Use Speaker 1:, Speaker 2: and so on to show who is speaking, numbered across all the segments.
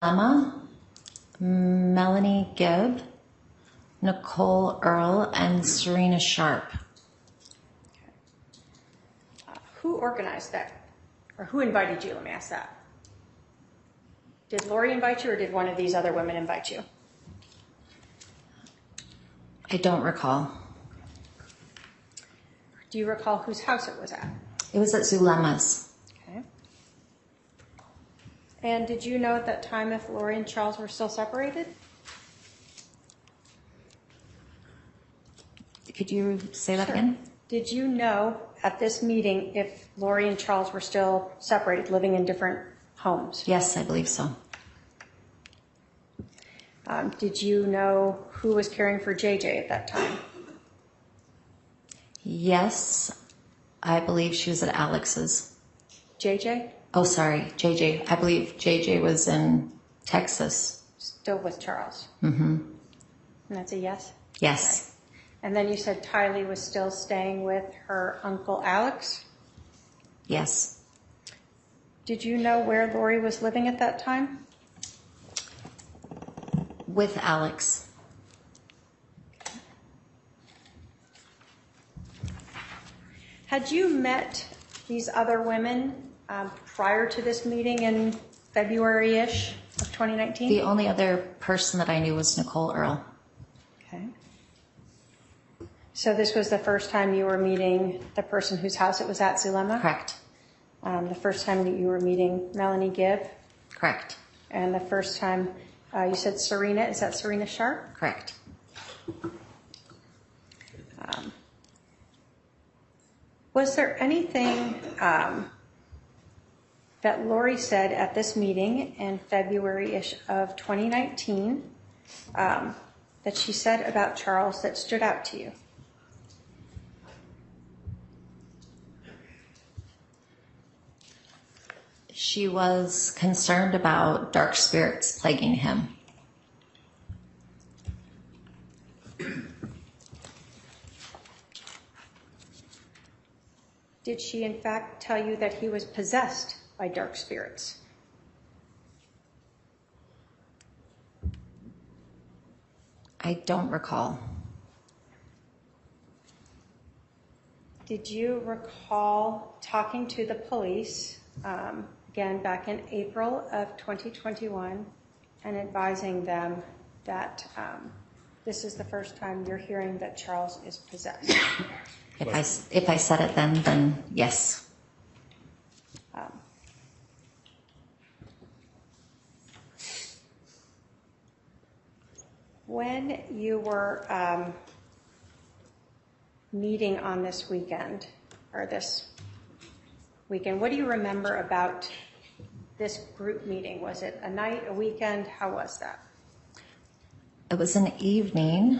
Speaker 1: Emma, Melanie Gibb, Nicole Earl, and Serena Sharp.
Speaker 2: Who organized that? Or who invited you? Let me ask that. Did Lori invite you, or did one of these other women invite you?
Speaker 1: I don't recall.
Speaker 2: Do you recall whose house it was at?
Speaker 1: It was at Zulema's.
Speaker 2: Okay. And did you know at that time if Lori and Charles were still separated?
Speaker 1: Could you say that
Speaker 2: Sure.
Speaker 1: again?
Speaker 2: Did you know at this meeting if Lori and Charles were still separated, living in different homes?
Speaker 1: Yes, I believe so.
Speaker 2: Did you know who was caring for JJ at that time?
Speaker 1: Yes, I believe she was at Alex's.
Speaker 2: JJ?
Speaker 1: Oh, sorry, JJ. I believe JJ was in Texas.
Speaker 2: Still with Charles?
Speaker 1: Mm-hmm.
Speaker 2: And that's a yes?
Speaker 1: Yes.
Speaker 2: Okay. And then you said Tylee was still staying with her uncle Alex?
Speaker 1: Yes.
Speaker 2: Did you know where Lori was living at that time?
Speaker 1: With Alex.
Speaker 2: Had you met these other women prior to this meeting in February-ish of 2019?
Speaker 1: The only other person that I knew was Nicole Earl.
Speaker 2: Okay. So this was the first time you were meeting the person whose house it was at, Zulema?
Speaker 1: Correct.
Speaker 2: The first time that you were meeting Melanie Gibb?
Speaker 1: Correct.
Speaker 2: And the first time you said Serena, is that Serena Sharp?
Speaker 1: Correct.
Speaker 2: Was there anything that Lori said at this meeting in February-ish of 2019 that she said about Charles that stood out to you?
Speaker 1: She was concerned about dark spirits plaguing him.
Speaker 2: Did she in fact tell you that he was possessed by dark spirits?
Speaker 1: I don't recall.
Speaker 2: Did you recall talking to the police, again back in April of 2021, and advising them that this is the first time you're hearing that Charles is possessed?
Speaker 1: If I said it then yes.
Speaker 2: When you were meeting on this weekend, or this weekend, what do you remember about this group meeting? Was it a night, a weekend? How was that?
Speaker 1: It was an evening.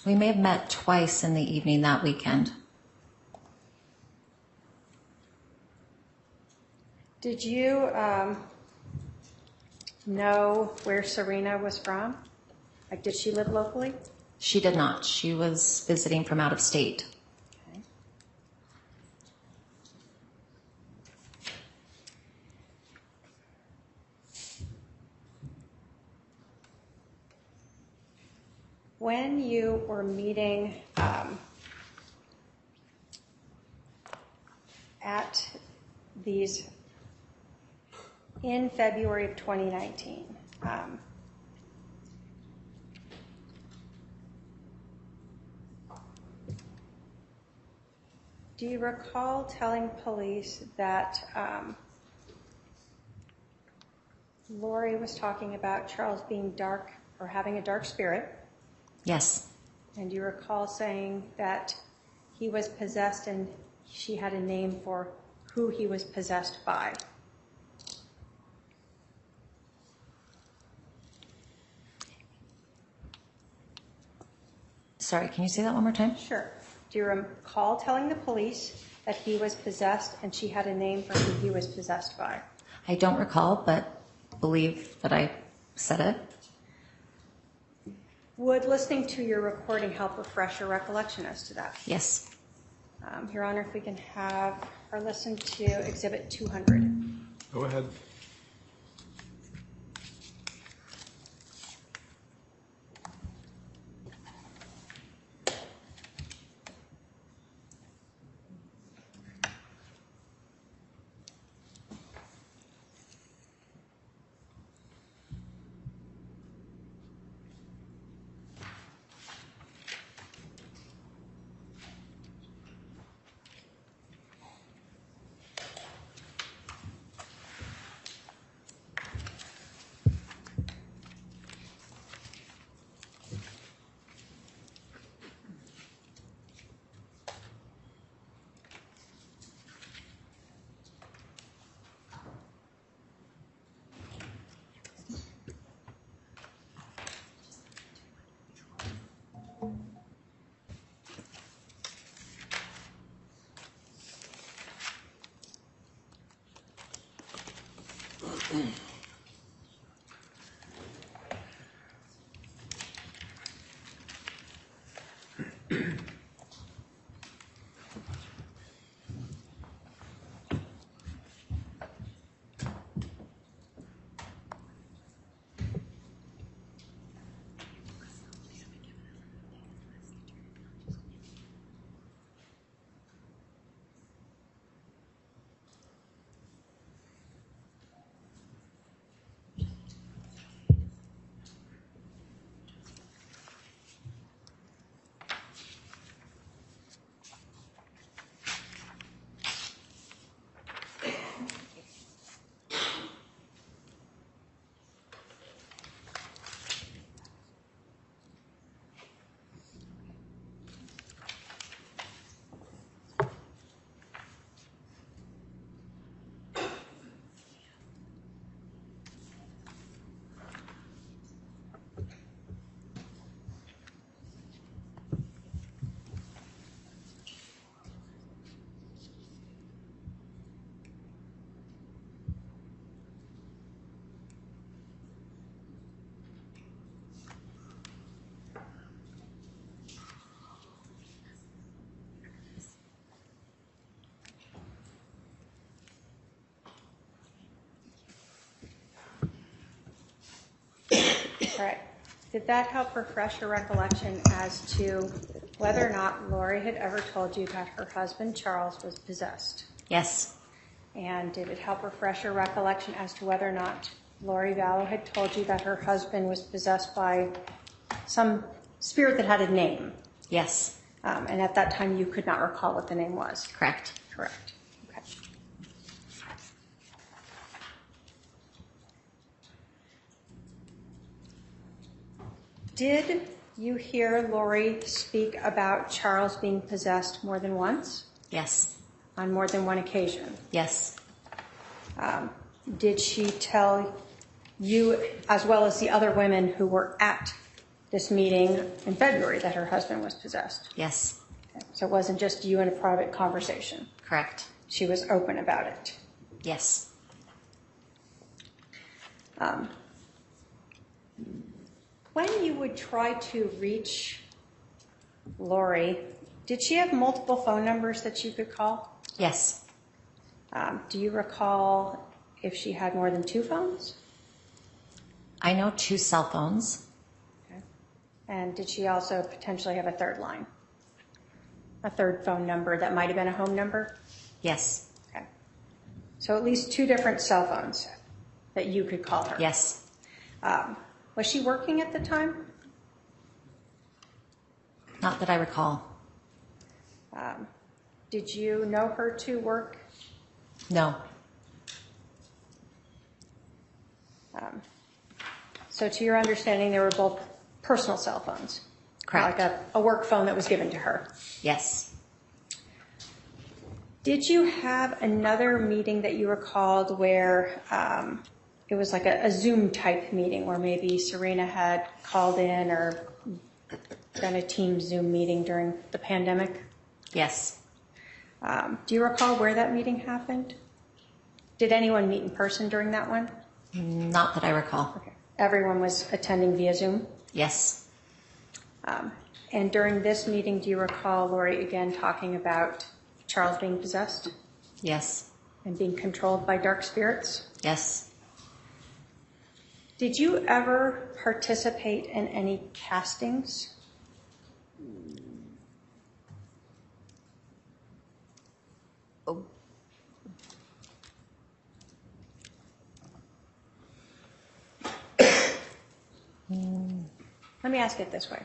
Speaker 1: We may have met twice in the evening that weekend.
Speaker 2: Did you know where Serena was from? Like, did she live locally?
Speaker 1: She did not. She was visiting from out of state.
Speaker 2: Okay. When you were meeting at these in February of 2019, do you recall telling police that Lori was talking about Charles being dark or having a dark spirit?
Speaker 1: Yes.
Speaker 2: And do you recall saying that he was possessed and she had a name for who he was possessed by?
Speaker 1: Sorry, can you say that one more time?
Speaker 2: Sure. Do you recall telling the police that he was possessed and she had a name for who he was possessed by?
Speaker 1: I don't recall, but believe that I said it.
Speaker 2: Would listening to your recording help refresh your recollection as to that?
Speaker 1: Yes.
Speaker 2: Your Honor, if we can have her listen to Exhibit 200.
Speaker 3: Go ahead.
Speaker 2: All right. Did that help refresh your recollection as to whether or not Lori had ever told you that her husband, Charles, was possessed?
Speaker 1: Yes.
Speaker 2: And did it help refresh your recollection as to whether or not Lori Vallow had told you that her husband was possessed by some spirit that had a name?
Speaker 1: Yes.
Speaker 2: And at that time, you could not recall what the name was?
Speaker 1: Correct.
Speaker 2: Correct. Okay. Did you hear Lori speak about Charles being possessed more than once?
Speaker 1: Yes.
Speaker 2: On more than one occasion?
Speaker 1: Yes.
Speaker 2: Did she tell you, as well as the other women who were at this meeting in February, that her husband was possessed?
Speaker 1: Yes.
Speaker 2: Okay. So it wasn't just you in a private conversation?
Speaker 1: Correct.
Speaker 2: She was open about it?
Speaker 1: Yes.
Speaker 2: When you would try to reach Lori, did she have multiple phone numbers that you could call?
Speaker 1: Yes.
Speaker 2: Do you recall if she had more than 2 phones?
Speaker 1: I know 2 cell phones.
Speaker 2: Okay. And did she also potentially have a third line? A third phone number that might have been a home number?
Speaker 1: Yes.
Speaker 2: Okay. So at least 2 different cell phones that you could call her?
Speaker 1: Yes.
Speaker 2: Was she working at the time?
Speaker 1: Not that I recall.
Speaker 2: Did you know her to work?
Speaker 1: No.
Speaker 2: So to your understanding, they were both personal cell phones?
Speaker 1: Correct.
Speaker 2: Like a work phone that was given to her?
Speaker 1: Yes.
Speaker 2: Did you have another meeting that you recalled where it was like a Zoom type meeting where maybe Serena had called in or done a team Zoom meeting during the pandemic?
Speaker 1: Yes.
Speaker 2: Do you recall where that meeting happened? Did anyone meet in person during that one?
Speaker 1: Not that I recall.
Speaker 2: Okay. Everyone was attending via Zoom?
Speaker 1: Yes.
Speaker 2: And during this meeting, do you recall Lori again talking about Charles being possessed
Speaker 1: Yes.
Speaker 2: and being controlled by dark spirits?
Speaker 1: Yes.
Speaker 2: Did you ever participate in any castings?
Speaker 1: Oh.
Speaker 2: Let me ask it this way.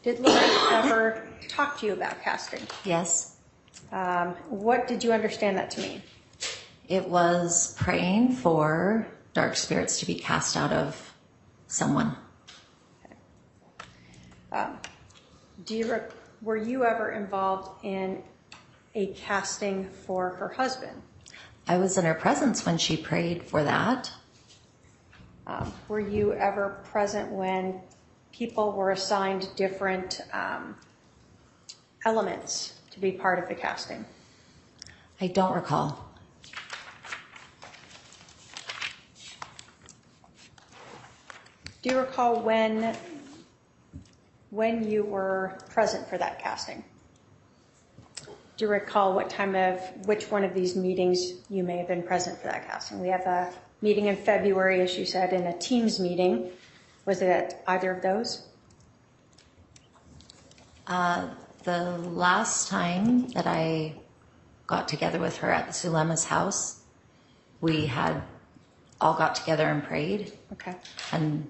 Speaker 2: Did Lori ever talk to you about casting?
Speaker 1: Yes.
Speaker 2: What did you understand that to mean?
Speaker 1: It was praying for dark spirits to be cast out of someone.
Speaker 2: Were you ever involved in a casting for her husband?
Speaker 1: I was in her presence when she prayed for that.
Speaker 2: Were you ever present when people were assigned different elements to be part of the casting?
Speaker 1: I don't recall.
Speaker 2: Do you recall when you were present for that casting? Do you recall which one of these meetings you may have been present for that casting? We have a meeting in February, as you said, and a Teams meeting. Was it at either of those?
Speaker 1: The last time that I got together with her at the Sulema's house, we had all got together and prayed.
Speaker 2: Okay.
Speaker 1: And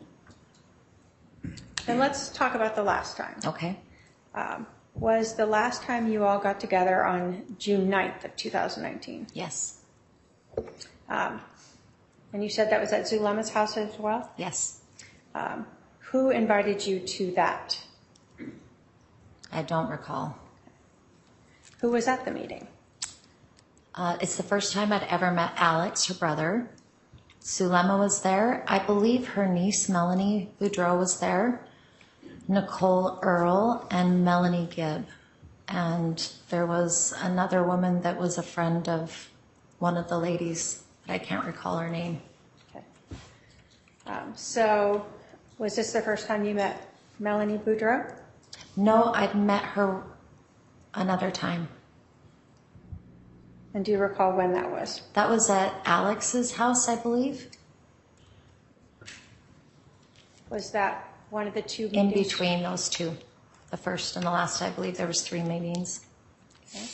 Speaker 2: let's talk about the last time.
Speaker 1: okay.
Speaker 2: Was the last time you all got together on June 9th of 2019?
Speaker 1: Yes.
Speaker 2: And you said that was at Zulema's house as well?
Speaker 1: Yes.
Speaker 2: Who invited you to that?
Speaker 1: I don't recall.
Speaker 2: Who was at the meeting?
Speaker 1: It's the first time I'd ever met Alex, her brother. Sulema was there. I believe her niece, Melanie Boudreau, was there. Nicole Earle and Melanie Gibb. And there was another woman that was a friend of one of the ladies, but I can't recall her name.
Speaker 2: Okay. So was this the first time you met Melanie Boudreau?
Speaker 1: No, I'd met her another time.
Speaker 2: And do you recall when that was?
Speaker 1: That was at Alex's house, I believe.
Speaker 2: Was that one of the two
Speaker 1: In
Speaker 2: meetings?
Speaker 1: between those two. The first and the last, I believe there was 3 meetings.
Speaker 2: Okay.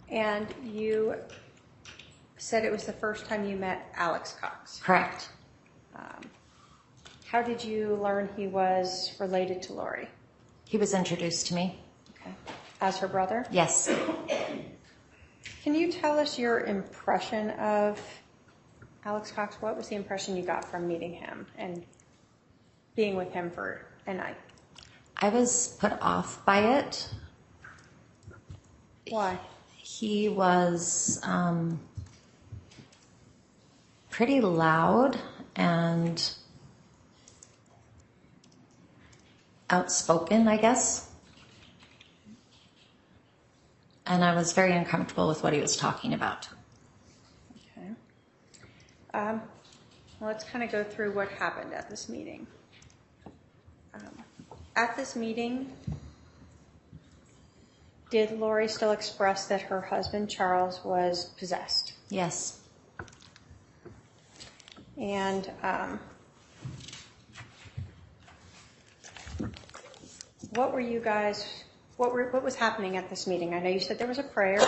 Speaker 2: And you said it was the first time you met Alex Cox.
Speaker 1: Correct.
Speaker 2: How did you learn he was related to Lori?
Speaker 1: He was introduced to me.
Speaker 2: Okay. As her brother?
Speaker 1: Yes.
Speaker 2: Can you tell us your impression of Alex Cox? What was the impression you got from meeting him and being with him for a night?
Speaker 1: I was put off by it.
Speaker 2: Why?
Speaker 1: He was pretty loud and outspoken, I guess. And I was very uncomfortable with what he was talking about.
Speaker 2: Okay. Well, let's kind of go through what happened at this meeting. At this meeting, did Lori still express that her husband, Charles, was possessed?
Speaker 1: Yes.
Speaker 2: And what were you guys, what was happening at this meeting? I know you said there was a prayer.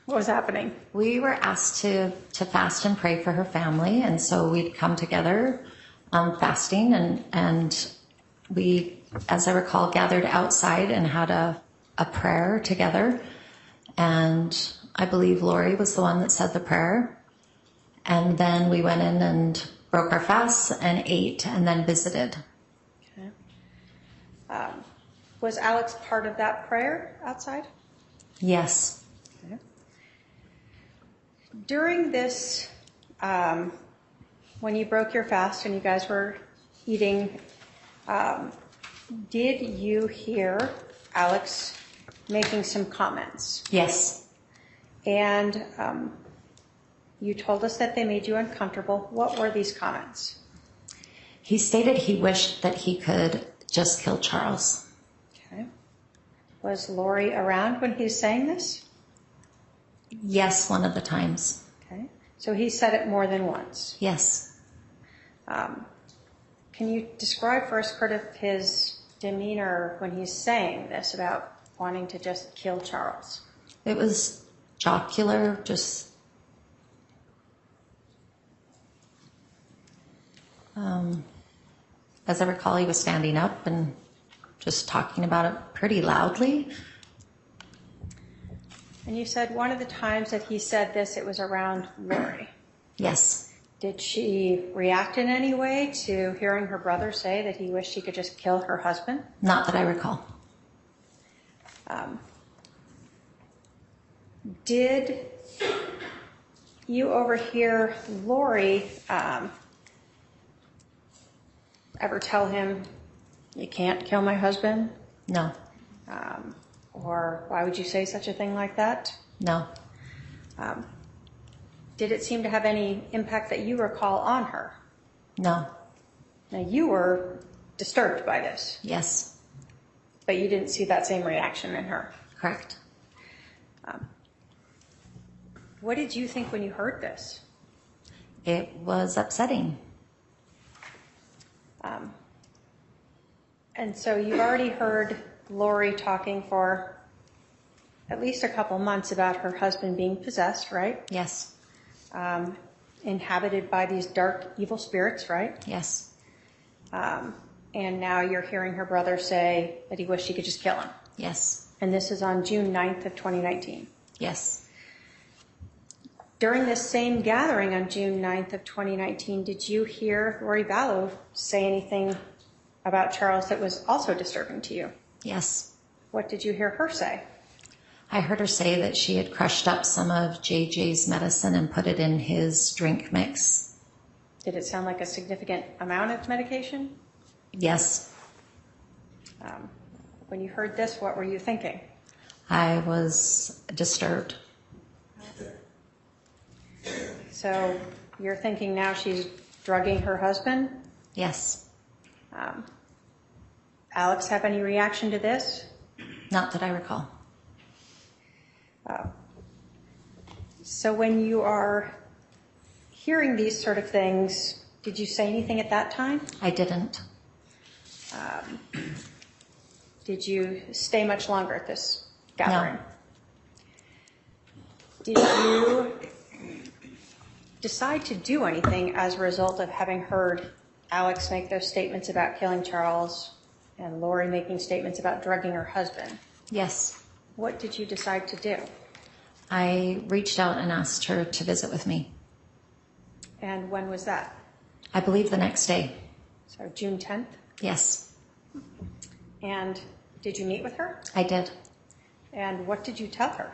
Speaker 2: What was happening?
Speaker 1: We were asked to fast and pray for her family, and so we'd come together fasting, and we, as I recall, gathered outside and had a prayer together. And I believe Lori was the one that said the prayer. And then we went in and broke our fasts and ate and then visited.
Speaker 2: Okay. Was Alex part of that prayer outside?
Speaker 1: Yes.
Speaker 2: Okay. During this, when you broke your fast and you guys were eating, did you hear Alex making some comments?
Speaker 1: Yes.
Speaker 2: And You told us that they made you uncomfortable. What were these comments?
Speaker 1: He stated he wished that he could just kill Charles.
Speaker 2: Okay. Was Lori around when he was saying this?
Speaker 1: Yes, one of the times.
Speaker 2: Okay. So he said it more than once.
Speaker 1: Yes.
Speaker 2: Can you describe for us sort of his demeanor when he's saying this about wanting to just kill Charles?
Speaker 1: It was jocular, just as I recall, he was standing up and just talking about it pretty loudly.
Speaker 2: And you said one of the times that he said this, it was around Lori.
Speaker 1: Yes.
Speaker 2: Did she react in any way to hearing her brother say that he wished he could just kill her husband?
Speaker 1: Not that I recall.
Speaker 2: Did you overhear Lori ever tell him, "You can't kill my husband"?
Speaker 1: No.
Speaker 2: Or why would you say such a thing like that?
Speaker 1: No.
Speaker 2: Did it seem to have any impact that you recall on her?
Speaker 1: No.
Speaker 2: Now, you were disturbed by this,
Speaker 1: Yes.
Speaker 2: but you didn't see that same reaction in her.
Speaker 1: Correct.
Speaker 2: What did you think when you heard this?
Speaker 1: It was upsetting.
Speaker 2: And so you've already heard Lori talking for at least a couple months about her husband being possessed, right?
Speaker 1: Yes.
Speaker 2: Inhabited by these dark, evil spirits, right?
Speaker 1: Yes.
Speaker 2: And now you're hearing her brother say that he wished he could just kill him.
Speaker 1: Yes.
Speaker 2: And this is on June 9th of 2019.
Speaker 1: Yes.
Speaker 2: During this same gathering on June 9th of 2019, did you hear Lori Vallow say anything about Charles that was also disturbing to you?
Speaker 1: Yes.
Speaker 2: What did you hear her say?
Speaker 1: I heard her say that she had crushed up some of JJ's medicine and put it in his drink mix.
Speaker 2: Did it sound like a significant amount of medication?
Speaker 1: Yes.
Speaker 2: When you heard this, what were you thinking?
Speaker 1: I was disturbed.
Speaker 2: So you're thinking now she's drugging her husband?
Speaker 1: Yes.
Speaker 2: Alex, have any reaction to this?
Speaker 1: Not that I recall.
Speaker 2: So when you are hearing these sort of things, did you say anything at that time?
Speaker 1: I didn't.
Speaker 2: Did you stay much longer at this gathering?
Speaker 1: No.
Speaker 2: Did you decide to do anything as a result of having heard Alex make those statements about killing Charles and Lori making statements about drugging her husband?
Speaker 1: Yes.
Speaker 2: What did you decide to do?
Speaker 1: I reached out and asked her to visit with me.
Speaker 2: And when was that?
Speaker 1: I believe the next day.
Speaker 2: So June 10th?
Speaker 1: Yes.
Speaker 2: And did you meet with her?
Speaker 1: I did.
Speaker 2: And what did you tell her?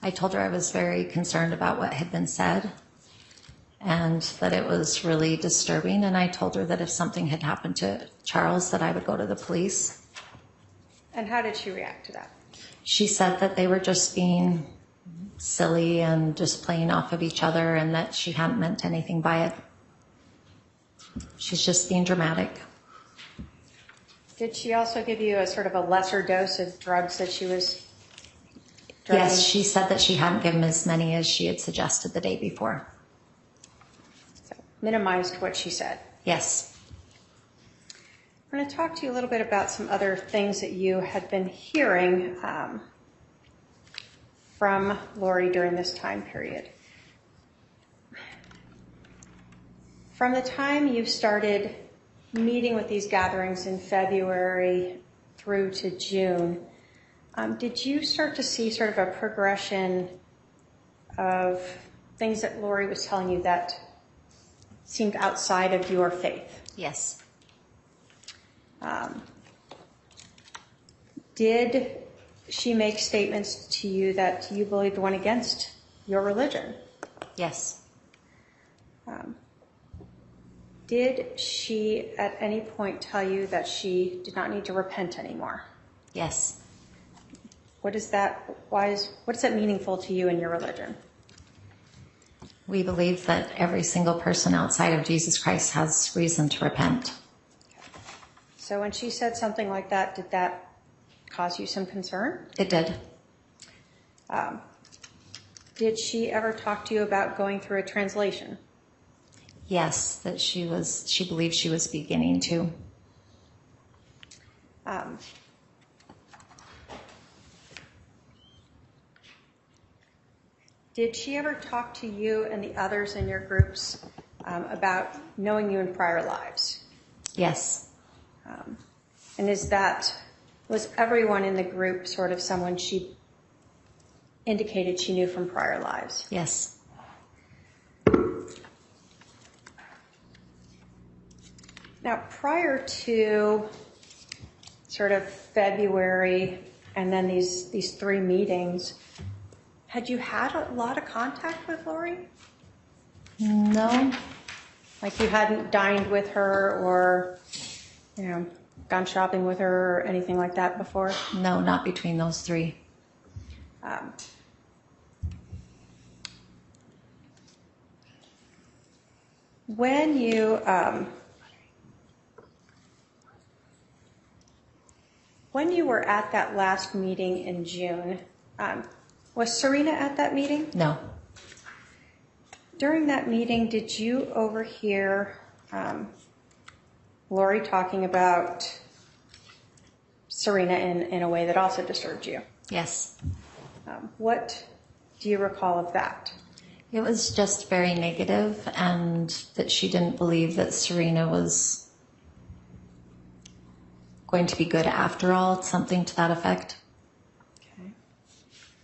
Speaker 1: I told her I was very concerned about what had been said and that it was really disturbing. And I told her that if something had happened to Charles, that I would go to the police.
Speaker 2: And how did she react to that?
Speaker 1: She said that they were just being silly and just playing off of each other and that she hadn't meant anything by it. She's just being dramatic.
Speaker 2: Did she also give you a sort of a lesser dose of drugs that she was drugging?
Speaker 1: Yes, she said that she hadn't given as many as she had suggested the day before.
Speaker 2: So minimized what she said.
Speaker 1: Yes.
Speaker 2: I'm going to talk to you a little bit about some other things that you had been hearing from Lori during this time period. From the time you started meeting with these gatherings in February through to June, did you start to see sort of a progression of things that Lori was telling you that seemed outside of your faith?
Speaker 1: Yes.
Speaker 2: Did she make statements to you that you believed went against your religion?
Speaker 1: Yes.
Speaker 2: Did she at any point tell you that she did not need to repent anymore?
Speaker 1: Yes.
Speaker 2: What is that meaningful to you in your religion?
Speaker 1: We believe that every single person outside of Jesus Christ has reason to repent.
Speaker 2: So when she said something like that, did that cause you some concern?
Speaker 1: It did.
Speaker 2: Did she ever talk to you about going through a translation?
Speaker 1: Yes, that she believed she was beginning to.
Speaker 2: Did she ever talk to you and the others in your groups about knowing you in prior lives?
Speaker 1: Yes.
Speaker 2: And was everyone in the group sort of someone she indicated she knew from prior lives?
Speaker 1: Yes.
Speaker 2: Now, prior to sort of February and then these 3 meetings, had you had a lot of contact with Lori?
Speaker 1: No.
Speaker 2: Like you hadn't dined with her or, gone shopping with her or anything like that before?
Speaker 1: No, not between those 3.
Speaker 2: When you were at that last meeting in June, was Serena at that meeting?
Speaker 1: No.
Speaker 2: During that meeting, did you overhear Lori talking about Serena in a way that also disturbed you?
Speaker 1: Yes.
Speaker 2: What do you recall of that?
Speaker 1: It was just very negative, and that she didn't believe that Serena was going to be good after all, something to that effect.